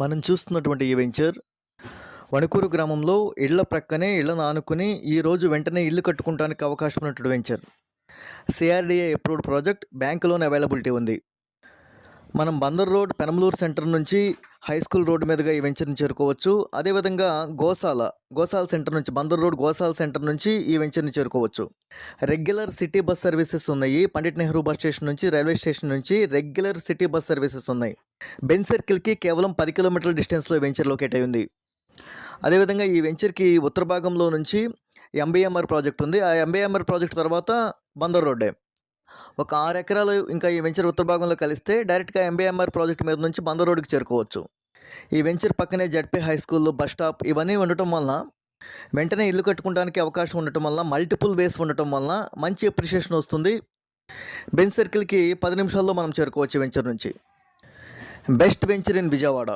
మనం చూస్తున్నటువంటి ఈ వెంచర్ వణుకూరు గ్రామంలో ఇళ్ల ప్రక్కనే ఇళ్లను ఆనుకుని ఈరోజు వెంటనే ఇల్లు కట్టుకోవడానికి అవకాశం ఉన్నటువంటి venture. CRDA approved project, bank loan availability ఉంది. మనం బందర్ రోడ్ పెనమలూరు సెంటర్ నుంచి హై స్కూల్ రోడ్డు మీదుగా ఈ వెంచర్ని చేరుకోవచ్చు. అదేవిధంగా గోసాల సెంటర్ నుంచి, బందర్ రోడ్ గోసాల సెంటర్ నుంచి ఈ వెంచర్ని చేరుకోవచ్చు. రెగ్యులర్ సిటీ బస్ సర్వీసెస్ ఉన్నాయి. పండిట్ నెహ్రూ బస్ స్టేషన్ నుంచి, రైల్వే స్టేషన్ నుంచి రెగ్యులర్ సిటీ బస్ సర్వీసెస్ ఉన్నాయి. బెంజ్ సర్కిల్కి కేవలం 10 కిలోమీటర్ల డిస్టెన్స్లో వెంచర్ లొకేట్ అయి ఉంది. అదేవిధంగా ఈ వెంచర్కి ఉత్తర భాగంలో నుంచి ఎంబీఎంఆర్ ప్రాజెక్ట్ ఉంది. ఆ ఎంబీఎంఆర్ ప్రాజెక్ట్ తర్వాత బందర్ రోడ్డే. ఒక 6 ఎకరాలు ఇంకా ఈ వెంచర్ ఉత్తర భాగంలో కలిస్తే డైరెక్ట్గా ఎంబీఎంఆర్ ప్రాజెక్ట్ మీద నుంచి బందర్ రోడ్డుకి చేరుకోవచ్చు. ఈ వెంచర్ పక్కనే ZP high school, bus stop ఇవన్నీ ఉండటం వలన వెంటనే ఇల్లు కట్టుకోవడానికి అవకాశం ఉండటం వల్ల, మల్టిపుల్ వేస్ ఉండటం వలన మంచి అప్రిషియేషన్ వస్తుంది. బెంజ్ సర్కిల్కి 10 నిమిషాల్లో మనం చేరుకోవచ్చు వెంచర్ నుంచి. Best venture in Vijayawada.